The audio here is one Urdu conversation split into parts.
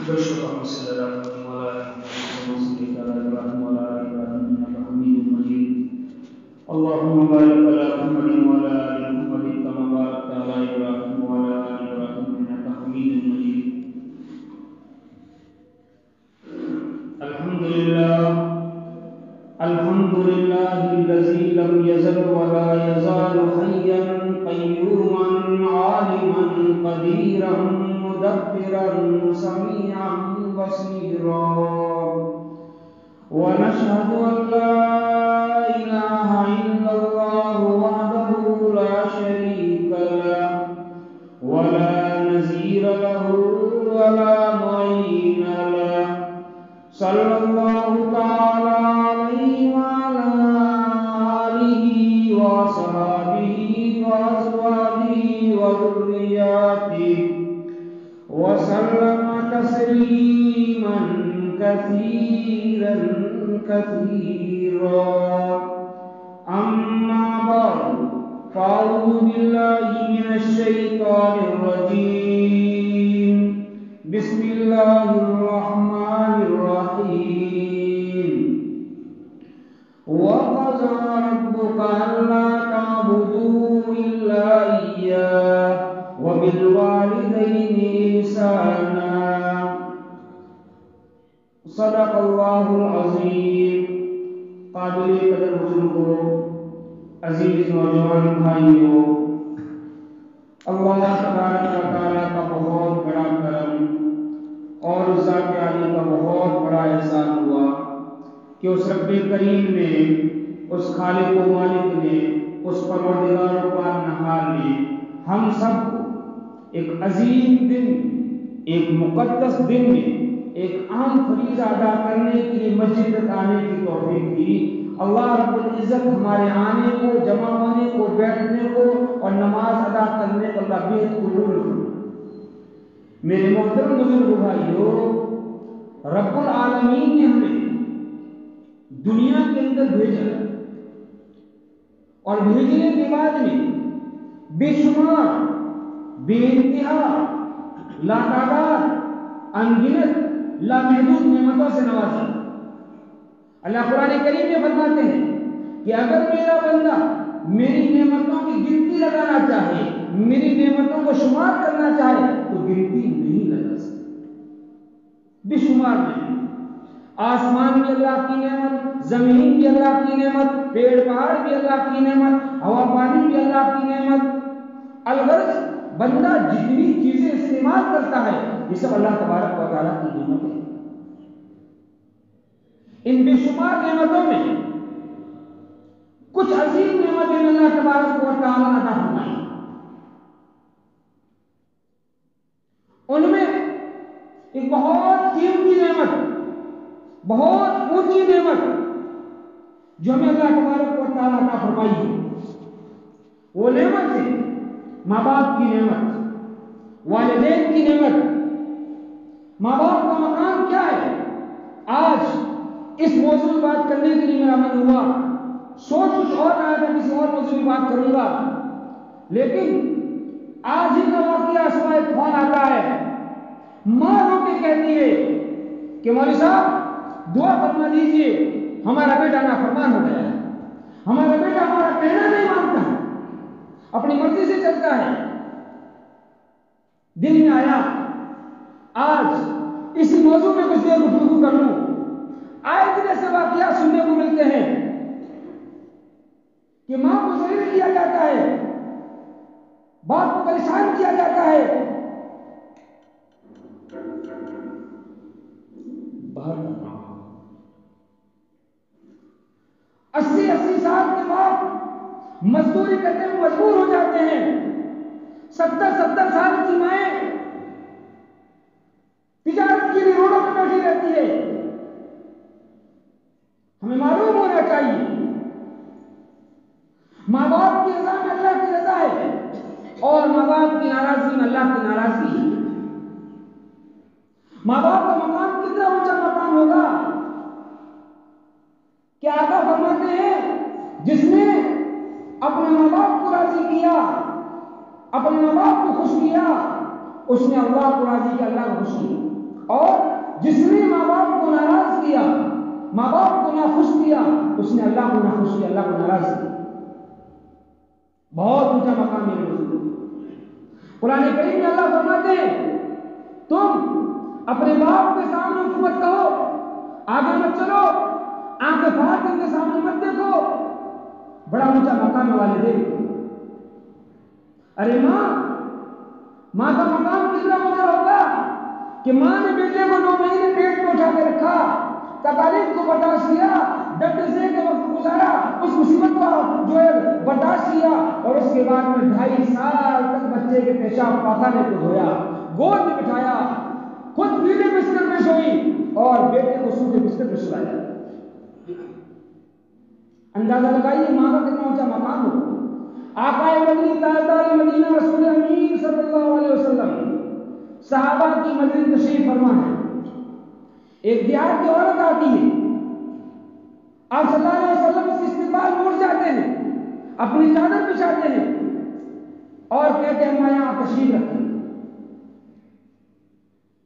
اللهم صل على محمد وعلى ال محمد كما صليت على ابراهيم وعلى ال ابراهيم انك حميد مجيد. اللهم بارك على محمد وعلى ال محمد كما باركت على ابراهيم وعلى ال ابراهيم انك حميد مجيد. الحمد لله الذي لم يزل ولا يزال حيا قيوما عالما قديرا مدبرا سميعا بصيرا. ونشهد أن لا إله إلا الله وحده لا شريك له ولا نظير له ولا معين له. صلى الله تعالى عليه وعلى آله وصحبه وأزواجه وذرياته وسلم تسليما كثيرا كثيرا. أما بعد فأعوذ بالله من الشيطان الرجيم. بسم الله الرحمن الرحيم. وقضى ربك ألا تعبدوا إلا إياه وبالوالدين إحسانا. صدق الله العظيم. قابل قدر بزرگوں، عزیز نوجوان بھائیوں، اللہ تبارک و تعالیٰ کا بہت بڑا کرم اور ذات عالی کا بہت بڑا احسان ہوا کہ اس رب کریم نے، اس خالق و مالک نے، اس پروردگار و پالنہار نے ہم سب کو ایک عظیم دن، ایک مقدس دن میں ایک عام فریضہ ادا کرنے کے لیے مسجد تک آنے کی توفیق دی. اللہ رب العزت ہمارے آنے کو، جمع ہونے کو، بیٹھنے کو اور نماز ادا کرنے کو اللہ بہت قبول کرے. میرے محترم بزرگ بھائیوں، رب العالمین نے ہمیں دنیا کے اندر بھیجا اور بھیجنے کے بعد میں بے شمار، بے انتہا، لاتعداد، انگنت، لامحدود نعمتوں سے نوازا. اللہ قرآن کریم میں فرماتے ہیں کہ اگر میرا بندہ میری نعمتوں کی گنتی لگانا چاہے، میری نعمتوں کو شمار کرنا چاہے تو گنتی نہیں لگا سکتا. بے شمار نعمت، آسمان بھی اللہ کی نعمت، زمین بھی اللہ کی نعمت، پیڑ پہاڑ بھی اللہ کی نعمت، ہوا پانی بھی اللہ کی نعمت. الغرض بندہ جتنی چیزیں استعمال کرتا ہے یہ سب اللہ تبارک و تعالیٰ کی نعمت ہے. ان بے شمار نعمتوں میں کچھ عظیم نعمتیں اللہ تبارک و تعالیٰ عطا فرمائی. ان میں ایک بہت قیمتی نعمت، بہت اونچی نعمت جو ہمیں اللہ تبارک و تعالیٰ عطا فرمائی ہے، وہ نعمت ہے ماں باپ کی نعمت، والدین کی نعمت. ماں باپ کا مقام کیا ہے؟ آج اس موضوع پر بات کرنے کے لیے میرا من ہوا، سوچ کچھ اور رہا تھا، کسی اور موضوع پر بات کروں گا، لیکن آج ہی کا واقعہ صبح ایک فون آتا ہے، ماں رو کے کہتی ہے کہ مولوی صاحب دعا فرما دیجیے، ہمارا بیٹا نافرمان ہو گیا ہے، ہمارا بیٹا ہمارا کہنا نہیں مانتا ہے، اپنی مرضی سے چلتا ہے. دل میں آیا آج اسی موضوع میں کچھ دیر گفتگو کر لوں. آئے دن ایسے واقعات سننے کو ملتے ہیں کہ ماں کو ذلیل کیا جاتا ہے، باپ کو پریشان کیا جاتا ہے. باہر 80 سال کے بعد مزدوری کرنے میں مجبور ہو جاتے ہیں. 70 سال کی مائیں تجارت کے لیے روڈوں پہ بیٹھی رہتی ہے. ہمیں معلوم ہونا چاہیے ماں باپ کی رضا میں اللہ کی رضا ہے اور ماں باپ کی ناراضگی میں اللہ کی ناراضگی ہے. ماں باپ کا مقام کتنا اونچا مقام ہوگا کہ آقا فرماتے ہیں جس نے اپنے ماں باپ کو راضی کیا، اپنے ماں باپ کو خوش کیا، اس نے اللہ کو راضی کیا، اللہ کو خوش کیا. اور ماں باپ کو ناخوش کیا، اس نے اللہ کو ناخوش کیا، اللہ کو ناراض کیا۔ بہت اونچا مقام ہے قرآن کریم میں اللہ فرماتے ہیں تم اپنے باپ کے سامنے اس مت کہو، آگے مت چلو، آنکھیں پھاڑ کر ان کے سامنے مت دیکھو، بڑا اونچا مقام ہے والدین۔ ارے ماں کا مقام کتنا اونچا ہوگا کہ ماں نے بیٹے کو 9 مہینے پیٹ میں اٹھا کے رکھا، تکالیف کو برداشت کیا، ڈبے سے کے وقت گزارا، اس مصیبت کو جو ہے برداشت کیا، اور اس کے بعد میں 2.5 سال تک بچے کے پیشاب پاخانے کو دھویا، گود میں بٹھایا، خود پیلے بستر میں سوئی اور بیٹے کو سوکھے بستر میں سلایا۔ اندازہ لگائیے ماں کا کتنا اونچا مقام ہو۔ آقا مدنی تاجدار مدینہ رسول امین صلی اللہ علیہ وسلم صحابہ کی مجلس تشریف فرما ہے، ایک دیہات کی عورت آتی ہے، آپ صلی اللہ علیہ وسلم اس استقبال میں اٹھ جاتے ہیں، اپنی چادر بچھاتے ہیں اور کہتے ہیں ہم یہاں تشریف رکھتے ہیں،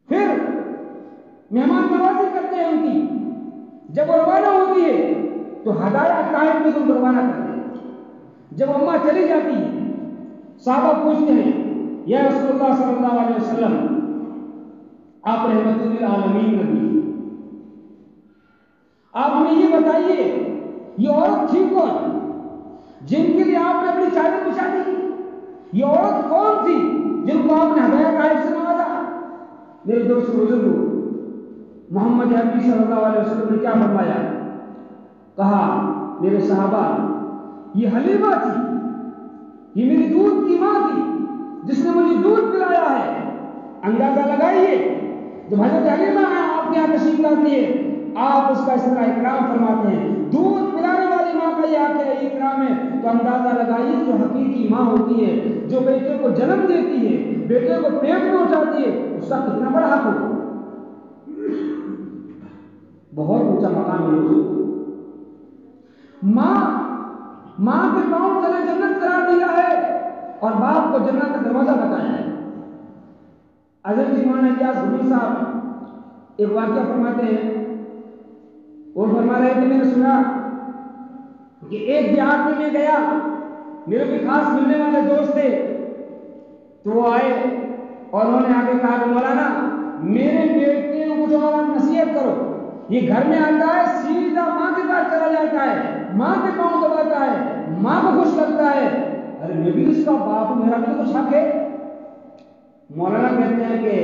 پھر مہمان نوازی کرتے ہیں ان کی۔ جب وہ روانہ ہوتی ہے تو ہدایہ قائم میں تم روانہ کرتے ہیں۔ جب اماں چلی جاتی ہے صحابہ پوچھتے ہیں یا رسول اللہ صلی اللہ علیہ وسلم آپ رحمت للعالمین نبی، آپ ہمیں یہ بتائیے یہ عورت تھی کون جن کے لیے آپ نے اپنی چادر بچھا دی؟ یہ عورت کون تھی جن کو آپ نے ہدایہ قائم سے نوازا؟ میرے دوست بزرگوں، محمد عربی صلی اللہ علیہ وسلم نے کیا فرمایا؟ کہا میرے صحابہ یہ حلیمہ تھی، یہ میری دودھ کی ماں تھی جس نے مجھے دودھ پلایا ہے۔ اندازہ لگائیے جب حضرت حلیمہ آپ کے یہاں تشریف لاتی ہے آپ اس کا اس طرح اکرام فرماتے ہیں، دودھ پلانے والی ماں کا یہ آپ کا اکرام ہے، تو اندازہ لگائیے جو حقیقی ماں ہوتی ہے، جو بیٹے کو جنم دیتی ہے، بیٹے کو پیٹ میں اٹھاتی ہے، اس کا کتنا بڑا حق ہوگا۔ بہت اونچا مقام ہے۔ ماں کے پاؤں تلے جنت قرار دیا ہے اور باپ کو جنت کا دروازہ بتایا ہے۔ حضرت مولانا الیاس بھوئی صاحب ایک واقعہ فرماتے ہیں، وہ فرما رہے تھے میں نے سنا کہ ایک دیہات میں گیا، میرے کوئی خاص ملنے والے دوست تھے، تو وہ آئے اور انہوں نے آگے کہا کہ مولانا میرے بیٹے کو کچھ اور نصیحت کرو، یہ گھر میں آتا ہے سیدھا ماں کے پاس چلا جاتا ہے، ماں کے پاؤں دباتا ہے، ماں کو خوش کرتا ہے۔ ارے میں بھی اس کا باپ ہوں، میرا بھی کچھ حق ہے۔ مولانا کہتے ہیں کہ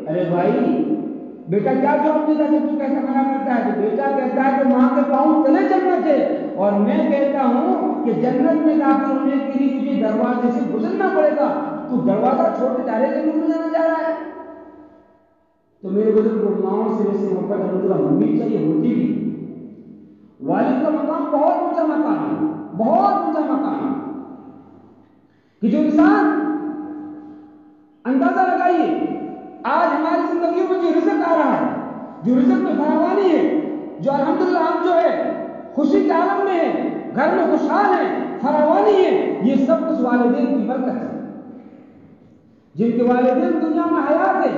ارے بھائی بیٹا کیا جواب دیتا ہے تو کیسا منع کرتا ہے؟ تو بیٹا کہتا ہے کہ ماں کے پاؤں تلے جنت ہے، اور میں کہتا ہوں کہ جنت میں داخل ہونے کے لیے تجھے دروازے سے گزرنا پڑے گا، تو دروازہ چھوڑ کے ڈائریکٹ جنت میں جانا چاہ رہا ہے۔ تو میرے بزرگ ماؤں سے ویسے محبت الحمدللہ ہونی چاہیے، ہوتی بھی۔ والد کا مقام بہت اونچا مقام ہے، بہت اونچا مقام ہے کہ جو انسان اندازہ لگائیے آج ہماری زندگیوں میں جو رزق آ رہا ہے، جو رزق میں فراوانی ہے، جو الحمدللہ ہم جو ہے خوشی کے عالم میں ہے، گھر میں خوشحال ہے، فراوانی ہے، یہ سب کچھ والدین کی برکت ہے۔ جن کے والدین دنیا میں حیات ہے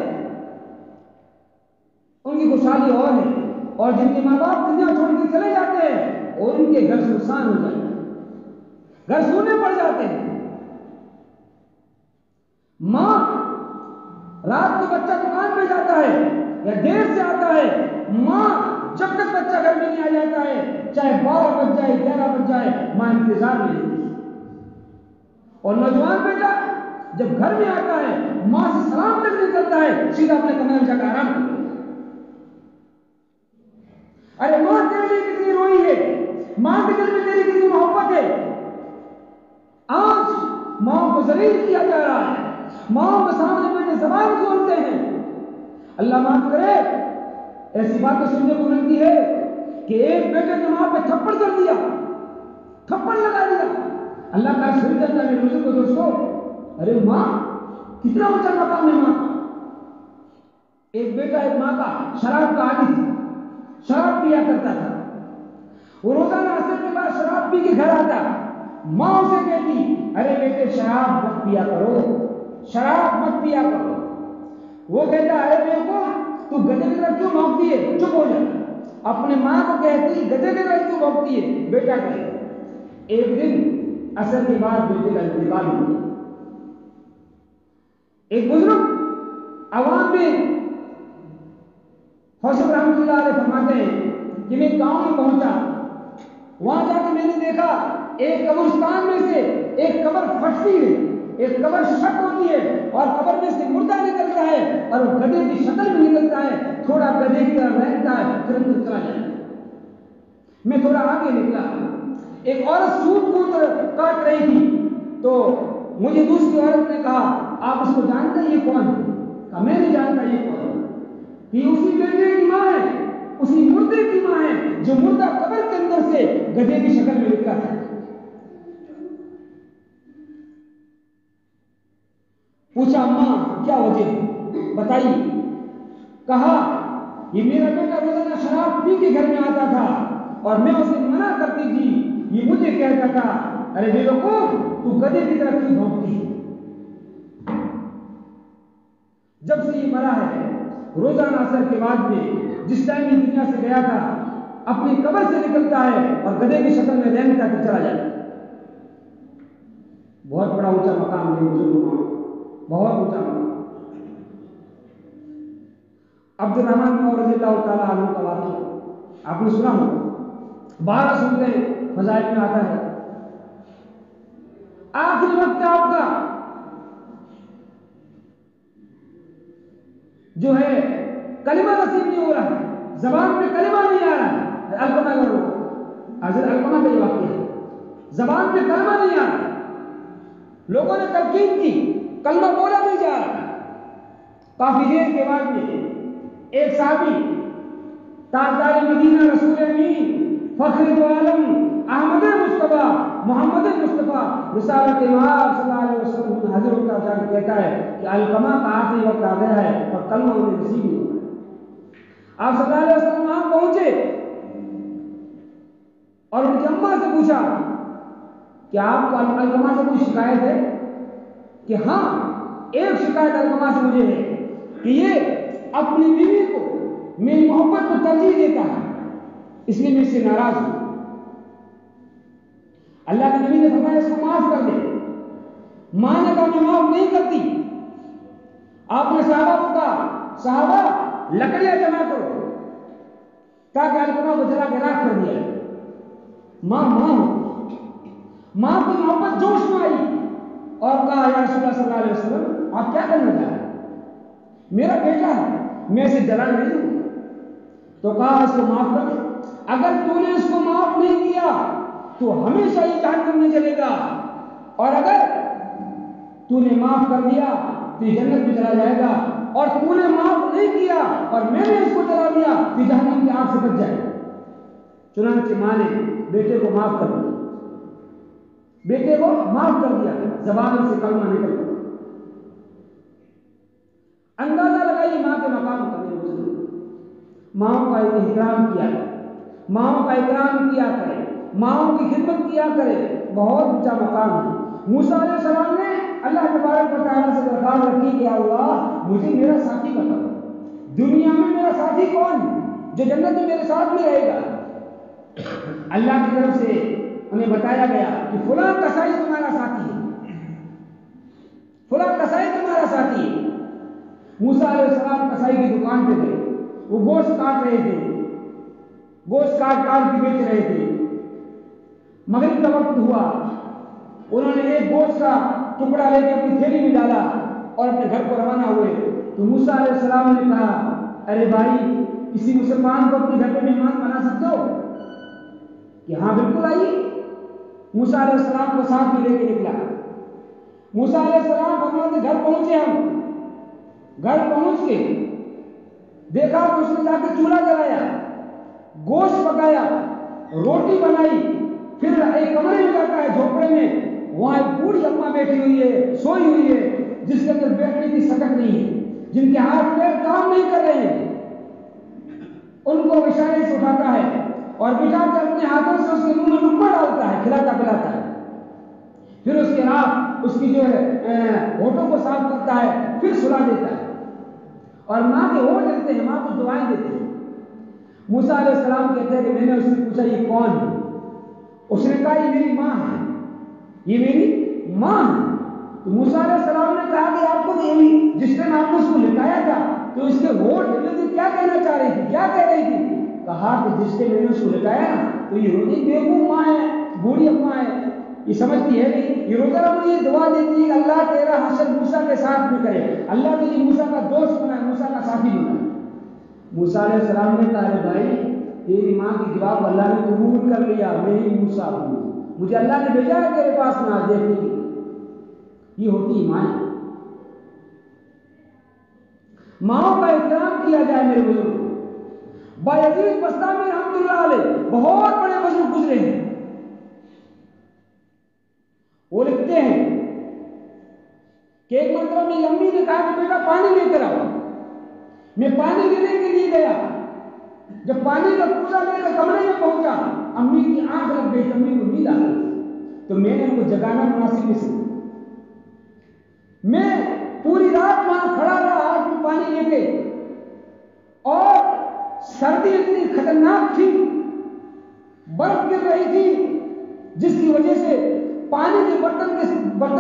ان کی خوشحالی اور ہے، اور جن کے ماں باپ دنیا چھوڑ کے چلے جاتے ہیں اور ان کے گھر سنسان ہو جاتے ہیں، گھر سونے پڑ جاتے ہیں۔ ماں رات کو بچہ دکان پہ جاتا ہے یا دیر سے آتا ہے، ماں جب تک بچہ گھر میں نہیں آ جاتا ہے چاہے 12 بج جائے 11 بج جائے ماں انتظار میں رہتی ہے۔ اور نوجوان بیٹا جب گھر میں آتا ہے ماں سے سلام تک نہیں کرتا ہے، سیدھا اپنے کمرے میں جا کر آرام کرتا ہے۔ ارے ماں تیرے لیے کتنی روئی ہے، ماں کے دل میں تیری کتنی محبت ہے۔ آج ماں کو ذلیل کیا جا رہا ہے، ماں کے سامنے بیٹے زبان کھولتے ہیں۔ اللہ معاف کرے ایسی باتیں سننے کو ملتی ہے کہ ایک بیٹے نے ماں پہ تھپڑ کر دیا، تھپڑ لگا دیا۔ اللہ کا شکر کرتا ہے میرے کو دوستو، ارے ماں کتنا اونچا مقام ہے ماں کا۔ ایک بیٹا ایک ماں کا شراب کا عادی تھا، شراب پیا کرتا تھا، وہ روزانہ عصر کے بعد شراب پی کے گھر آتا، ماں اسے کہتی ارے بیٹے شراب مت پیا کرو، شراب مت پیا کرو۔ وہ کہتا ارے بیٹے کو تو گدے کی طرح کیوں بھونکتی ہے، چپ ہو جا۔ اپنے ماں کو کہتی گدے کے گھر کیوں بھوکتی ہے؟ بیٹا کہے ایک دن عصر کے بعد بیٹے کا انتقال ہو گیا. ایک بزرگ عوام میں حسن رحمۃ اللہ علیہ فرماتے ہیں کہ میں گاؤں میں پہنچا, وہاں جا کے میں نے دیکھا ایک قبرستان میں سے ایک قبر پھٹتی ہے, ایک قبر شک ہوتی ہے اور قبر میں سے مردہ نکلتا ہے اور گدھے کی شکل میں نکلتا ہے, تھوڑا گدھے کی طرح رہتا ہے پھر اندر چلا جائے. میں تھوڑا آگے نکلا, ایک عورت سوٹ کو کاٹ رہی تھی تو مجھے دوسری عورت نے کہا آپ اس کو جانتے ہیں یہ کون ہے؟ کہا میں نہیں جانتا یہ کون ہے. یہ اسی بیٹے کی ماں ہے, اسی مردے کی ماں ہے جو مردہ قبر کے اندر سے گدھے کی شکل میں نکلا تھا. پوچھا ماں کیا وجہ ہے بتائیے؟ کہا یہ میرا بیٹا روزانہ شراب پی کے گھر میں آتا تھا اور میں اسے منع کرتی تھی, یہ مجھے کہتا تھا ارے بے وقوف تو گدھے کی طرح کیوں بھونکتی ہے. جب سے یہ مرا ہے روزانہ عصر کے بعد میں جس ٹائم یہ دنیا سے گیا تھا اپنی قبر سے نکلتا ہے اور گدھے کی شکل میں رہنے تک چلا جاتا ہے. بہت بڑا اونچا مقام ہے بزرگوں, بہت اونچا مقام. عبد الرحمن بن رضی اللہ تعالیٰ عنہ کا واقعہ آپ نے سنا ہوگا, 12 سنتے فضائل میں آتا ہے. آخری وقت آپ کا جو ہے کلمہ نصیب نہیں ہو رہا, زبان پہ کلمہ نہیں آ رہا. القمہ کرو, حضرت القمہ کا یہ واقعہ ہے, زبان پہ کلمہ نہیں آ رہا, لوگوں نے تلقین کی, کلمہ بولا نہیں جا رہا. کافی دیر کے بعد میں ایک صحابی تاجدار مدینہ رسول امین فخر دو عالم احمد مصطفیٰ محمد مصطفیٰ رسالت امام صلی اللہ علیہ وسلم حضرت کا جا کے کہتا ہے کہ القمہ کا آخری وقت آ گیا ہے اور کلمہ انہیں نصیب نہیں ہوا. آپ صلی اللہ علیہ وسلم وہاں پہنچے اور ان کی اماں سے پوچھا کہ آپ کو القمہ سے کوئی شکایت ہے؟ کہ ہاں ایک شکایت القمہ سے مجھے ہے کہ یہ اپنی بیوی کو میری محبت کو ترجیح دیتا ہے, اس لیے میں اس سے ناراض ہوں. اللہ کے نبی نے فرمایا اس کو معاف کر دے. ماں نے کہا میں معاف نہیں کرتی. آپ نے صحابہ کو کہا صحابہ لکڑیاں جمع کرو تاکہ القمہ کو جلا کے راکھ کر دیا. ماں کی محبت جوش میں آئی اور کہا یا رسول اللہ صلی اللہ علیہ وسلم آپ کیا کرنا چاہ رہے ہیں؟ میرا بیٹا ہے, میں اسے جلانے نہیں دوں. تو کہا اس کو معاف کر دے, اگر تو نے اس کو معاف نہیں کیا تو ہمیشہ یہ جہنم میں جلے گا, اور اگر تو نے معاف کر دیا تو یہ جنت میں چلا جائے گا, اور تو نے معاف نہیں کیا اور میں نے اس کو جلا دیا تو یہ جہنم کی آگ سے بچ جائے گا. چنانچہ ماں نے بیٹے کو معاف کر دیا, بیٹے کو معاف کر دیا, زبان سے کلمہ نکل گیا. اندازہ لگائیے ماں کے مقام کا. ماں کا احترام کیا کرے, ماں کا اکرام کیا کرے, ماں کی خدمت کیا کرے, بہت اونچا مقام ہے. موسیٰ علیہ السلام نے اللہ تبارک و تعالیٰ سے درخواست رکھی کہ اللہ مجھے میرا ساتھی بتاؤ, دنیا میں میرا ساتھی کون ہے جو جنت میں میرے ساتھ میں رہے گا. اللہ کی طرف سے انہیں بتایا گیا کہ فلاں کسائی تمہارا ساتھی ہے, فلاں کسائی تمہارا ساتھی ہے. موسیٰ علیہ السلام کسائی کی دکان پہ گئے, وہ گوشت کاٹ رہے تھے, گوشت کاٹ کے بیچ رہے تھے. مغرب کا وقت ہوا, انہوں نے ایک گوشت کا ٹکڑا لے کے اپنی تھیلی میں ڈالا اور اپنے گھر کو روانہ ہوئے. تو موسیٰ علیہ السلام نے کہا ارے بھائی کسی مسلمان کو اپنے گھر پہ مہمان بنا سکتے ہو؟ کہ ہاں بالکل آئیے. موسیٰ علیہ السلام کو ساتھ میں لے کے نکلا. موسیٰ علیہ السلام فرماتے گھر پہنچے, ہم گھر پہنچ کے دیکھا کہ اس نے جا کے چولہا جلایا, گوشت پکایا, روٹی بنائی, پھر ایک کمرے میں جاتا ہے جھوپڑے میں, وہاں ایک بوڑھی اماں بیٹھی ہوئی ہے, سوئی ہوئی ہے, جس کے اندر بیٹھنے کی سکت نہیں ہے, جن کے ہاتھ پیر کام نہیں کر رہے ہیں. ان کو اشارے سے اٹھاتا ہے اور بٹھا کر اپنے ہاتھوں سے اس کے منہ میں لقمہ ڈالتا ہے, کھلاتا پلاتا ہے. پھر اس کے رات اس کی جو ہے ہونٹوں کو صاف کرتا ہے, پھر سلا دیتا ہے اور ماں کے ہونٹ دیتے ہیں, ماں کو دعائیں دیتے ہیں. موسیٰ علیہ السلام کہتے ہیں کہ میں نے اس سے پوچھا یہ کون ہے؟ اس نے کہا یہ میری ماں ہے، یہ میری ماں ہے۔ تو موسیٰ علیہ السلام نے کہا کہ آپ کو یہی جس دن آپ نے اس کو لٹایا تھا تو اس کے ہوٹ ہلے کیا کہنا چاہ رہی تھی، کیا کہہ رہی تھی؟ کہا کہ جس دن میں نے اس کو لٹایا تو یہ روتی بیوقوف ماں ہے، بوڑھی اماں ہے، یہ سمجھتی ہے نہیں، یہ روزہ مجھے یہ دعا دیتی ہے کہ اللہ تیرا حشر موسیٰ کے ساتھ میں کرے، اللہ تجھے موسیٰ کا دوست بنائے، موسیٰ کا ساتھی بنائے۔ موسیٰ علیہ السلام نے کہا کہ بھائی تیری ماں کی جواب اللہ نے قبول کر لیا، میں ہی موسیٰ ہوں، مجھے اللہ نے بھیجا ہے تیرے پاس نہ دیکھنے کی۔ یہ ہوتی ایمان۔ ماؤں کا احترام کیا جائے میرے بزرگ۔ بایزید بستامی رحمۃ اللہ علیہ بہت بڑے بزرگ گزرے ہیں، وہ لکھتے ہیں کہ ایک مرتبہ میری امی نے کہا کہ بیٹا پانی لے کر آؤ۔ میں پانی لینے کے لیے گیا، جب پانی کا کوزہ لے کر کمرے میں پہنچا امی کی آنکھ لگ گئی، امی کو نیند آ گئی، تو میں نے ان کو جگانا مناسب نہیں سمجھا۔ میں پوری رات وہاں کھڑا رہا ہاتھ میں پانی لے کے، اور سردی اتنی خطرناک تھی، برف گر رہی تھی، جس کی وجہ سے پانی کے برتن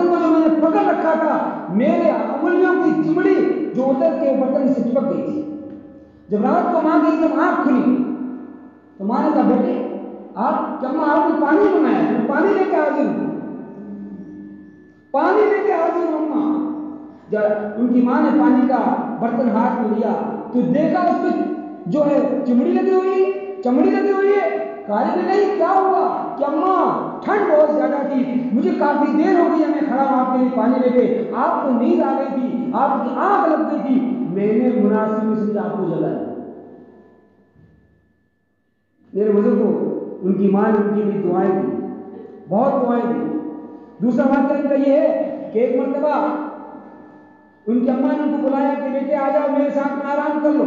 کو جو میں نے پکڑ رکھا تھا میرے انگلیوں کی چمڑی جو ادھر کے برتن سے چپک گئی تھی۔ جب رات کو ماں کی جب آنکھ کھلی تو ماں نے کہا بیٹے آپ کیا آپ نے پانی منگایا؟ میں پانی لے کے حاضر ہوں، پانی لے کے حاضر ہوں ماں۔ جب ان کی ماں نے پانی کا برتن ہاتھ میں لیا تو دیکھا اس پہ جو ہے چمڑی لگی ہوئی ہے۔ کہا کہ نہیں کیا ہوا؟ کہ اماں ٹھنڈ بہت زیادہ تھی، مجھے کافی دیر ہو گئی ہے، میں کھڑا ہوں آپ کے لیے پانی لے کے، آپ کو نیند آ گئی تھی، آپ کی آنکھ لگ گئی تھی، میں نے مناسب نہیں سمجھا آپ کو جلایا۔ میرے بزرگوں ان کی ماں نے ان کی بھی دعائیں دی، بہت دعائیں دی۔ دوسرا واقعہ ان کا یہ ہے کہ ایک مرتبہ ان کی اماں نے ان کو بلایا کہ بیٹے آ جاؤ میرے ساتھ میں آرام کر لو،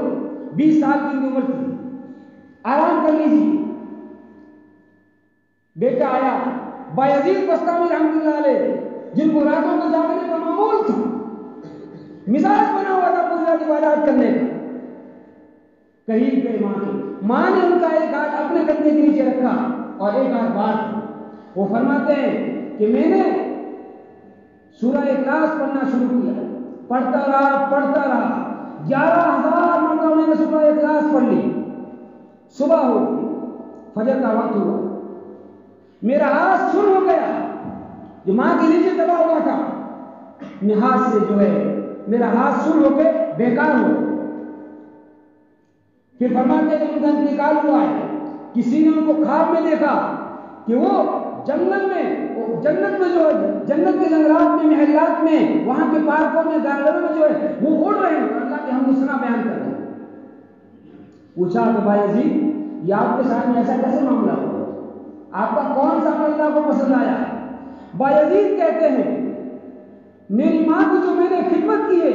20 سال کی عمر تھی، آرام کر لیجیے۔ بیٹا آیا، بایزید بستامی رحمۃ اللہ علیہ جن کو راتوں میں جاگنے کا معمول تھا، مزاج بنا ہوا تھا پوری رات عبادات کرنے کا، قریب گئے ماں کے، ماں نے ان کا ایک ہاتھ اپنے کندھے کے نیچے رکھا اور ایک ہاتھ باہر۔ وہ فرماتے ہیں کہ میں نے سورہ اخلاص پڑھنا شروع کیا، پڑھتا رہا 11,000 مرتبہ میں نے سورہ اخلاص پڑھ لی۔ صبح ہو گئی، فجر کا وقت ہوا، میرا ہاتھ سن ہو گیا، جو ماں کے نیچے دبا ہوا تھا، میں ہاتھ سے جو ہے میرا ہاتھ سن ہو کے بیکار ہو گیا۔ پھر فرماتے ہیں ان کا انتقال ہوا ہے، کسی نے ان کو خواب میں دیکھا کہ وہ جنت میں جو ہے جنت کے جنگلات میں، محلات میں، وہاں کے پارکوں میں، گارڈنوں میں جو ہے وہ اڑ رہے ہیں، اللہ کے ہم سنا بیان کر رہے ہیں۔ پوچھا کہ بایزید یہ آپ کے ساتھ میں ایسا کیسے معاملہ ہوا؟ آپ کا کون سا عمل اللہ کو پسند آیا؟ بایزید کہتے ہیں میری ماں کی جو میں نے خدمت کی ہے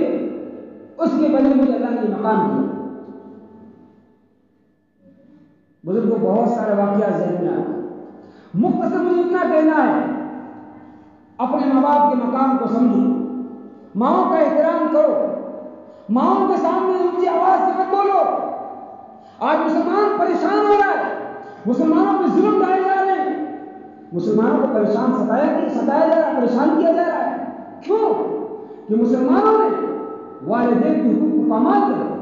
اس کے بدلے مجھے اللہ نے مقام دیا۔ بزرگوں بہت سارے واقعات ذہن میں آتے ہیں، مختصر مجھے اتنا کہنا ہے اپنے ماں باپ کے مقام کو سمجھو، ماؤں کا احترام کرو، ماؤں کے سامنے اونچی آواز سے مت بولو۔ آج مسلمان پریشان ہو رہا ہے، مسلمانوں پہ ظلم ڈھائے جا رہے ہیں، مسلمانوں کو ستایا جا رہا ہے، پریشان کیا جا رہا ہے۔ کیوں؟ کہ مسلمانوں نے والدین کے حقوق کو پامال کر دیا،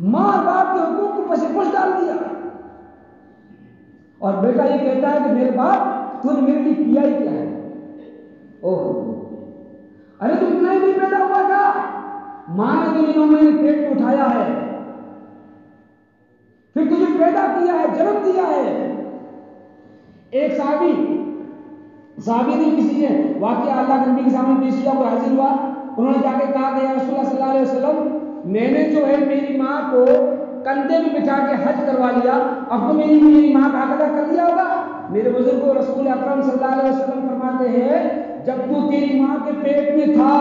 ماں اور باپ کے حقوق کو پس پش ڈال دیا، اور بیٹا یہ کہتا ہے کہ میرے باپ تو نے میرے لیے کیا ہی کیا ہے؟ ارے تو اتنا ہی نہیں پیدا ہوا تھا، ماں نے تجھے 9 مہینے پیٹ میں اٹھایا ہے، پھر تجھے پیدا کیا ہے، جنم دیا ہے۔ ایک صحابی نے کسی نے واقعہ اللہ کے نبی کے سامنے پیش کیا، وہ حاضر ہوا، انہوں نے جا کے کہا کہ یا رسول اللہ صلی اللہ علیہ وسلم میں نے جو ہے میری ماں کو کندھے میں بٹھا کے حج کروا لیا، اب تو میری ماں کا حق ادا کر دیا ہوگا۔ میرے بزرگوں رسول اکرم صلی اللہ علیہ وسلم فرماتے ہیں جب تو تیری ماں کے پیٹ میں تھا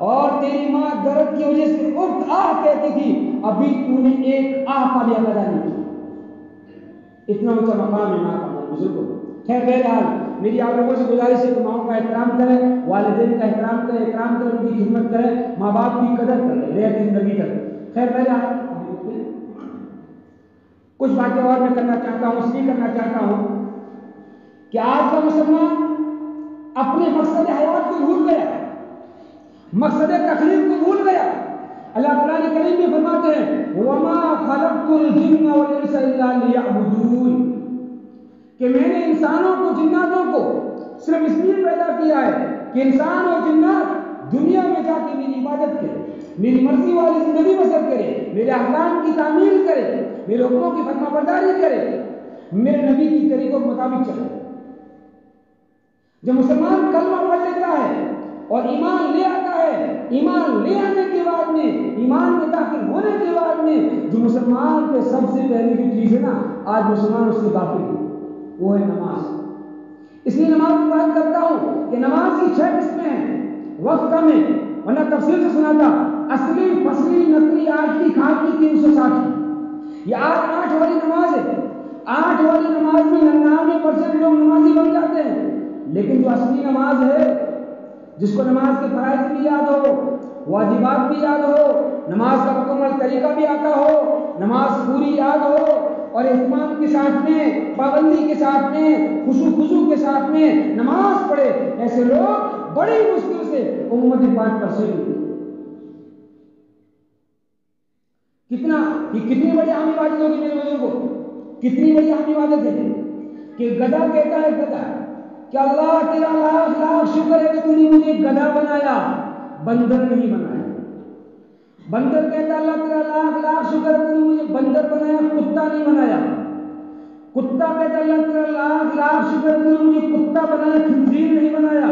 اور تیری ماں درد کی وجہ سے اف آہ کہتی تھی، ابھی تو نے ایک آہ کا بھی حق ادا نہیں کیا۔ اتنا اونچا مقام ہے ماں کا بزرگوں۔ خیر بہرحال میری آپ لوگوں سے گزارش ہے کہ ماؤں کا احترام کریں، والدین کا احترام کریں، اکرام کریں، ان کی خدمت کریں، ماں باپ کی قدر کریں، رہتی زندگی کریں۔ خیر بہرحال کچھ باتیں اور میں کرنا چاہتا ہوں، اس لیے کرنا چاہتا ہوں کہ آج کا مسلمان اپنے مقصد حیات کو بھول گیا، مقصد تخلیق کو بھول گیا۔ اللہ قرآن کریم میں فرماتے ہیں وَمَا خَلَقْتُ الْجِنَّ وَالْإِنسَ إِلَّا لِيَعْبُدُونِ، کہ میں نے انسانوں کو جناتوں کو صرف اس لیے پیدا کیا ہے کہ انسان اور جنات دنیا میں جا کے میری عبادت کرے، میری مرضی والی زندگی بسر کرے، میرے احکام کی تعمیل کرے، میرے حکموں کی فرما برداری کرے، میرے نبی کی طریقوں کے مطابق چلے۔ جب مسلمان کلمہ پڑھ لیتا ہے اور ایمان لے آتا ہے، ایمان لے آنے کے بعد میں، ایمان میں داخل ہونے کے بعد میں جو مسلمان کے سب سے پہلی جو چیز ہے نا، آج مسلمان اس سے داخل ہے، وہ ہے نماز۔ اس لیے نماز کی بات کرتا ہوں کہ نماز کی 6 قسمیں ہیں، وقت کم ہے ورنہ تفصیل سے سنا تھا، اصلی فصلی نقلی آٹھی کھاٹی 360۔ یہ 8 والی نماز ہے۔ 8 والی نماز میں 99% لوگ نمازی بن جاتے ہیں، لیکن جو اصلی نماز ہے، جس کو نماز کے فرائض بھی یاد ہو، واجبات بھی یاد ہو، نماز کا مکمل طریقہ بھی آتا ہو، نماز پوری یاد ہو اور اہتمام کے ساتھ میں، پابندی کے ساتھ میں، خضوع کے ساتھ میں نماز پڑھے، ایسے لوگ بڑی مشکل سے امت 5% ہوتے۔ کتنی بڑی اہم عبادت ہوگی میرے بزرگوں، کتنی بڑی اہم عبادت ہے کہ گدھا کہتا ہے گدھا کہ اللہ تیرا لاکھ لاکھ شکر ہے کہ تو نے مجھے گدھا بنایا، بندر نہیں بنایا۔ بندر کہتا ہے اللہ تیرا لاکھ لاکھ شکر ہے کہ تو نے مجھے بندر بنایا، کتا نہیں بنایا۔ کتا کہتا ہے اللہ تیرا لاکھ لاکھ شکر ہے کہ تو نے مجھے کتا بنایا، خنزیر نہیں بنایا۔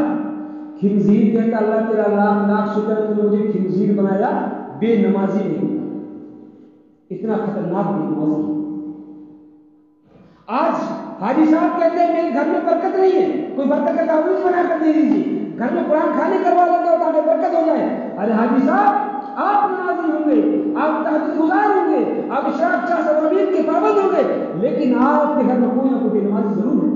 خنزیر کہتا ہے اللہ تیرا لاکھ لاکھ شکر ہے کہ تو نے مجھے خنزیر بنایا، بے نمازی نہیں۔ اتنا خطرناک بے نمازی۔ آج حاجی صاحب کہتے ہیں میرے گھر میں برکت نہیں ہے، کوئی برکت کا تعویذ بنا کر دے دیجیے، گھر میں قرآن کھانے کروا لیتے ہو تاکہ برکت ہو جائے۔ ارے حاجی صاحب، آپ نمازی ہوں گے، آپ تہجد گزار ہوں گے، آپ اشراق چاہ سوابین کے پابند ہوں گے، لیکن آپ کے گھر میں کوئی نہ کوئی نمازی ضرور ہے۔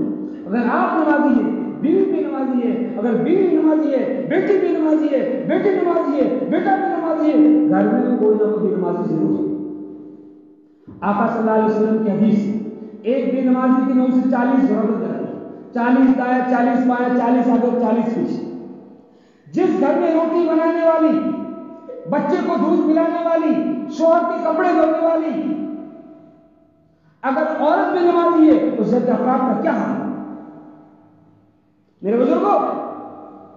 اگر آپ نمازی ہیں، بیوی بھی نمازی ہے، اگر بیوی نمازی ہے، بیٹی بھی نمازی ہے، بیٹی نمازی ہے، بیٹا بھی نمازی ہے، گھر میں کوئی نہ کوئی نمازی ضرور ہے۔ آقا صلی اللہ علیہ وسلم کی حدیث، ایک بے نمازی کی نوز سے 40 ضرورت ہے، 40 دائیں 40 بائیں 40 آگے 40 پیچھے۔ جس گھر میں روٹی بنانے والی، بچے کو دودھ پلانے والی، شوہر کے کپڑے دھونے والی اگر عورت بھی نمازی ہے تو زد افراد کا کیا حال ہے؟ میرے بزرگوں،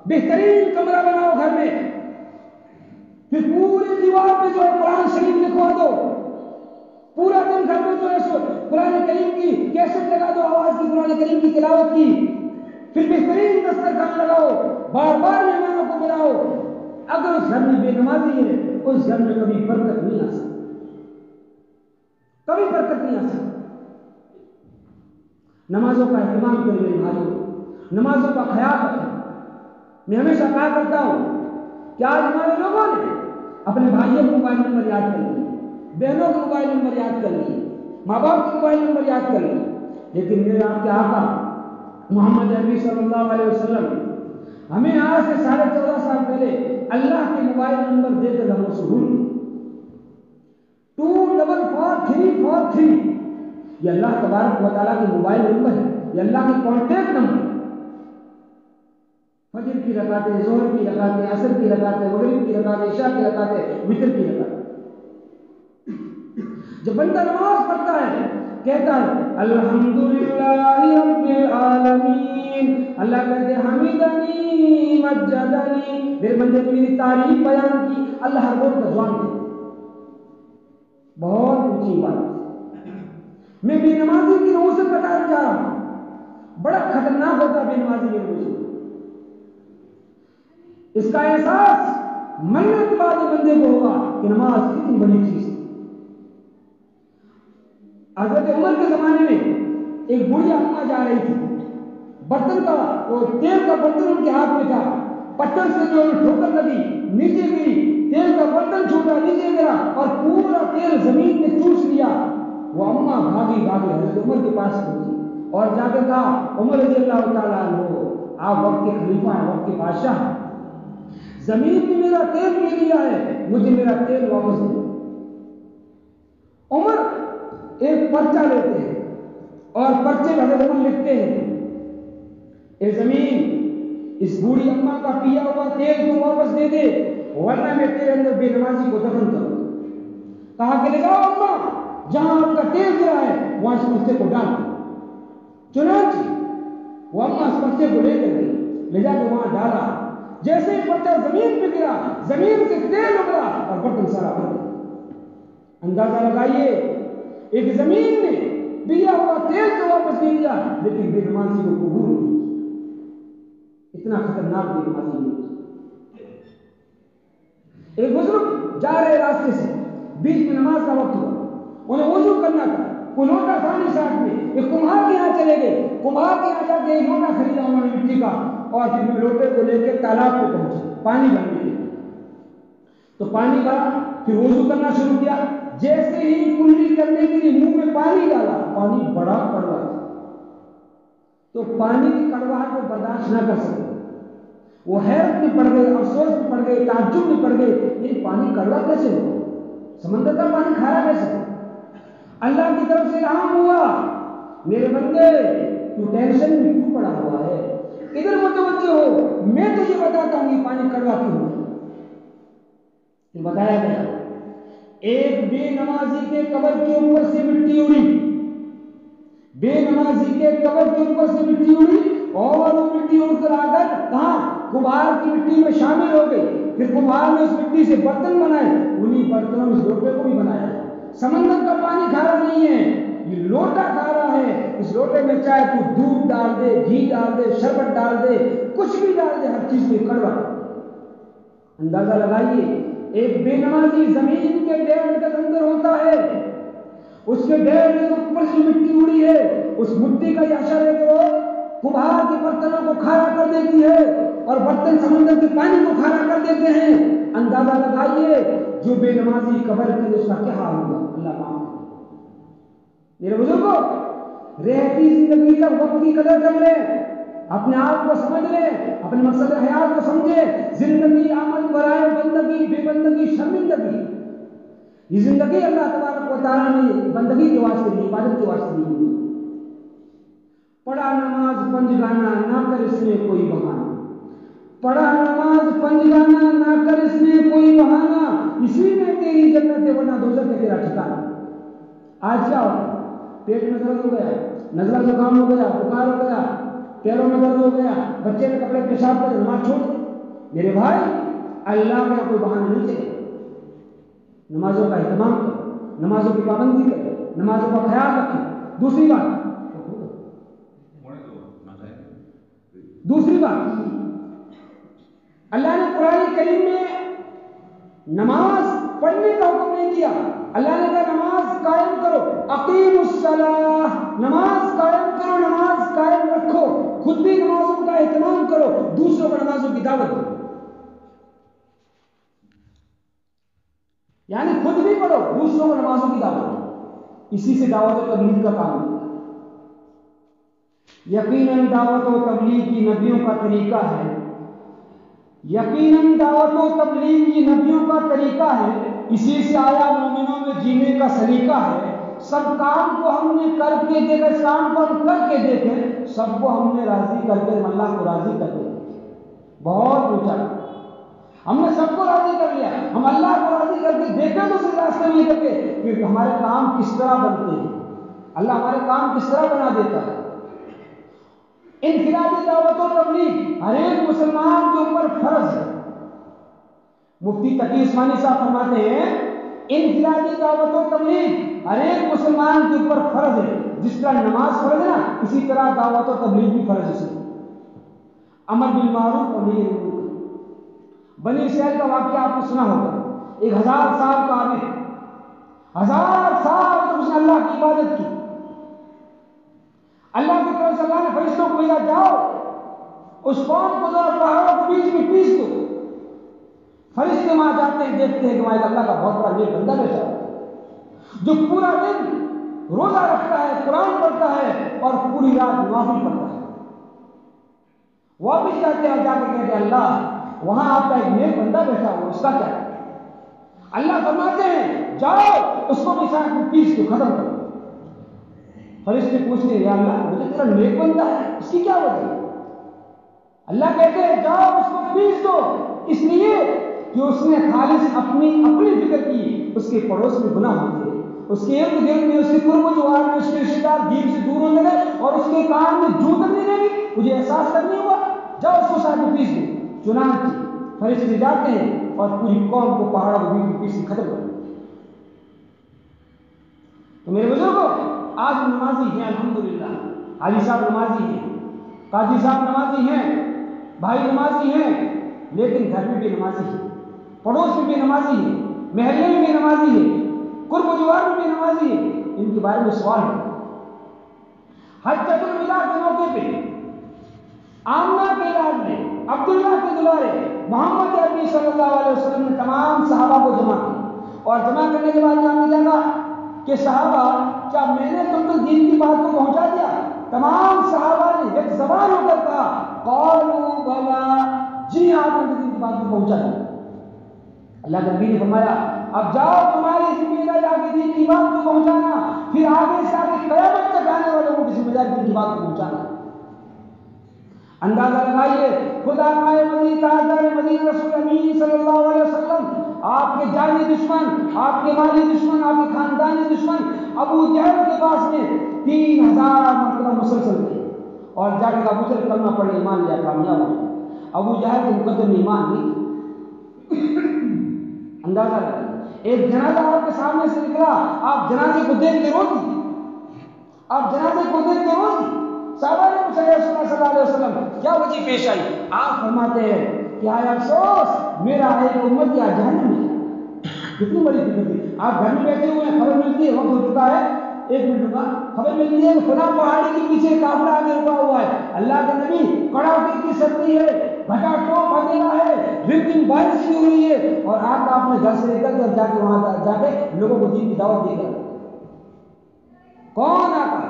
بہترین کمرہ بناؤ گھر میں، پھر پوری دیوار پہ جو ہے قرآن شریف لکھوا دو، پورا دن گھر میں جو ہے سو قرآن کریم کی کیسٹ لگا دو، آواز کی قرآن کریم کی تلاوت کی، پھر بہترین دسترخوان لگاؤ، بار بار مہمانوں کو بلاؤ۔ اگر اس گھر میں بے نمازی ہے اس گھر میں کبھی برکت نہیں آ سکتی، کبھی برکت نہیں آ سکتی۔ نمازوں کا اہتمام کریں میرے بھائیوں، نمازوں کا خیال رکھیں۔ میں ہمیشہ کہا کرتا ہوں کہ آج ہمارے لوگوں نے اپنے بھائیوں کو موبائل نمبر یاد کر لیے، بہنوں کو موبائل نمبر یاد کر لیے، ماں باپ کو موبائل نمبر یاد کر لیے، لیکن میرے آپ کے آقا محمد عربی صلی اللہ علیہ وسلم ہمیں آج سے 14.5 سال پہلے اللہ کے موبائل نمبر دے کر ہمیں سہول 2444343، یہ اللہ تبارک و تعالیٰ کے موبائل نمبر ہے، یہ اللہ کے کانٹیکٹ نمبر ہے۔ فجر کی رکعتیں، ظہر کی رکعتیں، عصر کی رکعتیں، مغرب کی رکعتیں، عشاء کی رکعتیں، وتر کی رکعتیں۔ جب بندہ نماز پڑھتا ہے کہتا ہے الحمدللہ رب العالمین، اللہ کہتے ہیں حمیدنی مجدنی، میرے بندے نے میری تعریف بیان کی، اللہ ہر وقت کا جواب دے۔ بہت اونچی بات، میں بے نمازی کی روح سے بتانا چاہ رہا ہوں، بڑا خطرناک ہوتا ہے بے نمازی کی روح سے۔ اس کا احساس مرنے کے بعد بندے کو ہوگا کہ نماز کتنی بڑی چیز ہے۔ حضرت عمر کے زمانے میں ایک بڑھی اماں جا رہی تھی، برتن کا وہ تیل کا برتن ان کے ہاتھ میں تھا، پتھر سے جو ٹھوکر لگی، نیچے گری، تیل کا برتن چھوٹا نیچے گرا اور پورا تیل زمین میں چوس لیا۔ وہ اماں بھاگی حضرت عمر کے پاس پہنچی اور جا کے کہا عمر رضی اللہ تعالیٰ عنہ، آپ وقت کے خلیفہ ہیں، وقت کے بادشاہ ہیں، زمین میں میرا تیل مل گیا ہے، مجھے میرا تیل واپس دو۔ عمر ایک پرچہ لیتے ہیں اور پرچے میں حضرت عمر لکھتے ہیں، اے زمین اس بوڑھی اماں کا پیا ہوا تیل کو واپس دے دے ورنہ میں تیرے اندر بے نمازی کو دفن کروں۔ کہا کہ لے جاؤ اماں، جہاں آپ کا تیل گرا ہے وہاں اس پرچے کو ڈال دو۔ چنانچہ وہ اماں اس پرچے کو لے کر گئی، لے جا کے وہاں ڈالا، جیسے ہی پرچہ زمین پہ گرا زمین سے تیل ابلا اور برتن سارا بھر گیا۔ اندازہ لگائیے ایک زمین نے پیا ہوا تیل تو واپس نہیں دیا لیکن بے نمازی کو قبول نہیں کیا۔ اتنا خطرناک بے نمازی نہیں۔ ایک بزرگ جا رہے راستے سے، بیچ میں نماز کا وقت ہوا، انہیں وضو کرنا تھا، کوئی لوٹا تھا نہیں ساتھ میں، ایک کمہار کے یہاں چلے گئے، کمہار کے یہاں جا کے ایک لوٹا خریدا انہوں نے مٹی کا، اور پھر لوٹے کو لے کے تالاب پہ پہنچے پانی بھرنے کے لیے۔ تو پانی بھرا، پھر وضو کرنا شروع کیا، جیسے ہی کلی کرنے کے لیے منہ میں پانی ڈالا، پانی بڑا کڑوا تھا، تو پانی کی کڑواہٹ کو برداشت نہ کر سکے، وہ حیرت میں پڑ گئے، افسوس میں پڑ گئے، تعجب میں پڑ گئے، یہ پانی کڑوا کیسے ہوا، سمندر کا پانی کھارا کیسے ہوا؟ اللہ کی طرف سے الہام ہوا، میرے بندے تو ٹینشن میں کیوں پڑا ہوا ہے، ادھر متوجہ ہو، میں تجھے بتاتا ہوں یہ پانی کڑوا کیوں ہوا۔ بتایا گیا ایک بے نمازی کے قبر کے اوپر سے مٹی اڑی، بے نمازی کے قبر کے اوپر سے مٹی اڑی اور وہ مٹی اڑ کر آ کر کہاں کمہار کی مٹی میں شامل ہو گئی، پھر کمہار نے اس مٹی سے برتن بنائے، انہی برتنوں میں اس لوٹے کو بھی بنایا۔ سمندر کا پانی کھارا نہیں ہے، یہ لوٹا کھارا ہے، اس لوٹے میں چاہے تو دودھ ڈال دے، گھی ڈال دے، شربت ڈال دے، کچھ بھی ڈال دے، ہر چیز میں کڑوا۔ اندازہ لگائیے ایک بے نمازی زمین کے 1.5 گز اندر ہوتا ہے، اس کے 1.5 گز اوپر سے مٹی اڑی ہے، اس مٹی کا یہ اثر ہے کہ وہ کمہار کے برتنوں کو کھارا کر دیتی ہے اور برتن سمندر کے پانی کو کھارا کر دیتے ہیں۔ اندازہ لگائیے جو بے نمازی قبر کے اس کا کیا حال ہوگا، اللہ معاف کرے۔ میرے بزرگوں، رہتی زندگی کا وقت کی قدر کر لیں، اپنے آپ کو سمجھ لیں، اپنے مقصد حیات کو سمجھیں، زندگی عمل برائے بندگی، بے بندگی شرمندگی، یہ زندگی اللہ تبارک و تعالیٰ نے بندگی کے واسطے دی، عبادت کے واسطے دی۔ پڑھا نماز پنجگانا نہ کر اس میں کوئی بہانہ، پڑھا نماز پنجگانا نہ کر اس میں کوئی بہانہ، اسی میں تیری جنت ہے ورنہ دوزخ ہے تیرا ٹھکانہ۔ آج کیا ہو، پیٹ میں درد ہو گیا، نزلہ زکام ہو گیا، بخار ہو گیا، پیروں میں درد ہو گیا، بچے نے کپڑے پیشاب کر نماز چھوڑ دی، میرے بھائی اللہ کا کوئی بہانہ نہیں چلے، نمازوں کا اہتمام کرو، نمازوں کی پابندی کرو، نمازوں کا خیال رکھیں۔ دوسری بات اللہ نے قرآن کریم میں نماز پڑھنے کا حکم نہیں کیا، اللہ نے کہا نماز قائم کرو، اقیم الصلاۃ، نماز قائم کرو، نماز قائم رکھو، خود بھی نمازوں کا اہتمام کرو، دوسروں کو نمازوں کی دعوت دو، یعنی خود بھی پڑھو، دوسروں کو نمازوں کی دعوت دو، اسی سے دعوت و تبلیغ کا کام ہے۔ یقیناً دعوت و تبلیغ کی نبیوں کا طریقہ ہے، یقیناً دعوت و تبلیغ کی نبیوں کا طریقہ ہے، اسی سے آیا مومنوں میں جینے کا سلیقہ ہے۔ سب کام کو ہم نے کر کے دیکھا، اس کام کو ہم کر کے دیکھیں، سب کو ہم نے راضی کر کے اللہ کو راضی کر دیں، بہت اونچا، ہم نے سب کو راضی کر لیا، ہم اللہ کو راضی کر کے دیکھیں تو اس راستے میں کر کے کہ ہمارے کام کس طرح بنتے ہیں، اللہ ہمارے کام کس طرح بنا دیتا ہے۔ انفرادی دعوت و تبلیغ ہر ایک مسلمان کے اوپر فرض ہے۔ مفتی تقی عثمانی صاحب فرماتے ہیں انفرادی دعوت و تبلیغ ہر ایک مسلمان کے اوپر فرض ہے، جس طرح نماز فرض ہے نا، اسی طرح دعوت و تبلیغ بھی فرض ہے۔ امر بالمعروف اور نہی عن المنکر، بنی اسرائیل کا واقعہ آپ نے سنا ہوگا، ایک 1000 سال کا عابد، 1000 سال تک اس نے اللہ کی عبادت کی، اللہ کی طرف سے اللہ نے فرشتوں کو بھیجا، جاؤ اس قوم کو ذرا پہاڑوں کے بیچ میں پیس دو، فرشتے وہاں جاتے ہیں، دیکھتے ہیں کہ وہاں اللہ کا بہت بڑا یہ بندہ بیٹھا ہے جو پورا دن روزہ رکھتا ہے، قرآن پڑھتا ہے اور پوری رات نوافل پڑھتا ہے، واپس جاتے ہیں، جا کے کہتے ہیں اللہ وہاں آپ کا ایک نیک بندہ بیٹھا ہوا، اس کا کیا ہے؟ اللہ فرماتے ہیں جاؤ اس کو بھی ساتھ میں پیس دو، ختم کرو۔ فرشتے پوچھتے ہیں یا اللہ وہ تو تیرا نیک بندہ ہے، اس کی کیا وجہ ہے؟ اللہ کہتے ہیں جاؤ اس کو پیس دو، اس لیے کہ اس نے خالص اپنی فکر کی، اس کے پڑوس میں گناہ ہوتے ہیں، اس کے ارد گرد میں، اس کے قرب و جوار میں، اس کے رشتے دار دین سے دور ہونے لگے اور اس کے کان میں جو تک نہیں لگی، مجھے احساس تک نہیں ہوا، جاؤ اس کو ساتھ میں پیس دو۔ چنانچہ فرشتے جاتے ہیں اور پوری قوم کو پہاڑوں کے بیچ میں پیس کے ختم کر دیتے۔ تو میرے بزرگوں، آج نمازی ہیں الحمدللہ، حاجی صاحب نمازی ہیں، قاضی صاحب نمازی ہیں، بھائی نمازی ہیں، لیکن گھر میں بھی نمازی ہیں، پڑوس میں بھی نمازی ہیں، محلے میں بھی نمازی ہیں، قرب و جوار میں بھی نمازی ہیں۔ ان کے بارے میں سوال ہے۔ حجۃ الوداع کے موقع پہ آمنہ کے علاج میں عبداللہ کے دلارے محمد عربی صلی اللہ علیہ وسلم نے تمام صحابہ کو جمع کیا، اور جمع کرنے کے بعد جاننے لگا کہ صحابہ کیا میں نے تم تک دین کی بات کو پہنچا دیا؟ تمام صحابہ نے ایک زبان ہو کر کہا قالوا بلا، جی آپ نے دین کی بات کو پہنچا دیا۔ اللہ نبی نے فرمایا اب جاؤ، تمہاری ذمہ داری آگے دین کی بات کو پہنچانا، پھر آگے سے آگے قیامت تک آنے والے لوگوں کی ذمہ داری دین کی بات کو پہنچانا۔ اندازہ لگائیے، خدا پائے مدینہ تاجدار مدینہ رسول امین صلی اللہ علیہ وسلم، آپ کے جانی دشمن، آپ کے مالی دشمن، آپ کے خاندانی دشمن ابو جہل کے پاس میں 3000 مرتبہ مسلسل تھے، اور جا کے ابو جہل کلمہ پڑھ ایمان لیا، کامیاب ہو گیا۔ ابو جہل کے مقدم میں ایمان نہیں تھا۔ اندازہ لگائیے، ایک جنازہ آپ کے سامنے سے نکلا، آپ جنازے کو دیکھ کے رو دی، آپ جنازے کو دیکھ کے رو دی۔ صحابہ نے پوچھا یا رسول اللہ صلی اللہ علیہ وسلم کیا وجہ پیش آئی؟ آپ فرماتے ہیں کہ آئے افسوس میرا ایک امت یا جہنم میں ہے۔ کتنی بڑی فکر تھی۔ آپ گھر میں بیٹھے ہوئے ہیں، خبر ملتی ہے وقت ہو چکا ہے، ایک منٹ رکا، خبر ملتی ہے کہ فلاں پہاڑی کے پیچھے قافلہ آگے رکا ہوا ہے، اللہ کے نبی کڑاکے کی سردی ہے، بھٹا ٹوپ اندھیرا ہے، رمجم بارش بھی ہو رہی ہے، اور آپ اپنے گھر سے نکل کر جا کے وہاں جا کے لوگوں کو دین کی دعوت دے کر کون آقا؟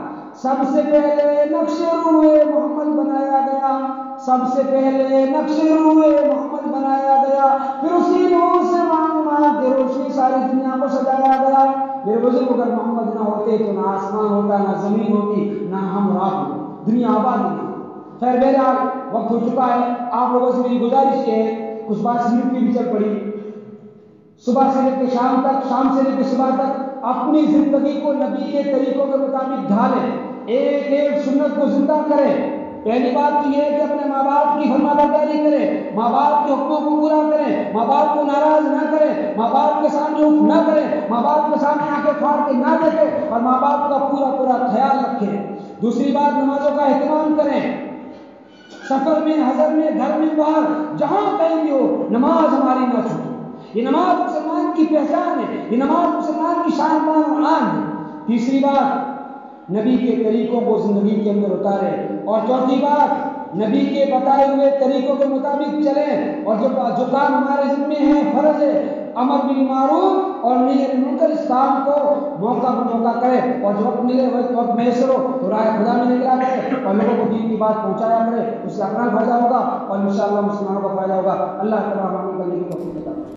سب سے پہلے نقش روئے محمد بنایا گیا، سب سے پہلے نقش روئے محمد بنایا گیا، پھر اسی نور سے مانگ کے روشنی ساری دنیا کو سجایا گیا۔ میرے بزرگ اگر محمد نہ ہوتے تو نہ آسمان ہوتا، نہ زمین ہوتی، نہ ہم راہ ہوتے، دنیا آباد نہیں۔ خیر بہرحال وقت ہو چکا ہے، آپ لوگوں سے میری گزارش ہے کچھ بات سیرت کی بھی چل پڑی، صبح سے لے کے شام تک، شام سے لے کے صبح تک اپنی زندگی کو نبی کے طریقوں کے مطابق ڈھالیں، ایک ایک سنت کو زندہ کریں۔ پہلی بات تو یہ ہے کہ اپنے ماں باپ کی فرمانبرداری کریں، ماں باپ کے حقوق کو پورا کریں، ماں باپ کو ناراض نہ کریں، ماں باپ کے سامنے اف نہ کریں، ماں باپ کے سامنے آنکھیں پھاڑ کے نہ دیکھیں، اور ماں باپ کا پورا خیال رکھیں۔ دوسری بات، نمازوں کا اہتمام کریں، سفر میں، حضر میں، گھر میں، باہر، جہاں کہیں بھی ہو، نماز ہماری نہ چھوٹے۔ یہ نماز مسلمان کی پہچان ہے، یہ نماز مسلمان کی شان و آن ہے۔ تیسری بات، نبی کے طریقوں کو زندگی کے اندر اتارے، اور چوتھی بات، نبی کے بتائے ہوئے طریقوں کے مطابق چلیں، اور جو کام ہمارے ذمے ہیں، فرض ہے، امر بالمعروف اور نہی عن المنکر، اس کام کو موقع پر موقع کرے، اور جو وقت ملے وقت میسر ہو تو راہ خدا میں نکلا کرے، اور لوگوں کو دین کی بات پہنچایا کرے، اس سے اپنا فائدہ ہوگا اور انشاءاللہ مسلمانوں کا فائدہ ہوگا۔ اللہ تعالیٰ ہمیں کرنے کی توفیق عطا فرمائے۔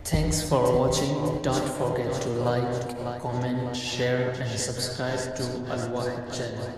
Thanks for watching. Don't forget to like, comment, share and subscribe to Al Wahid channel.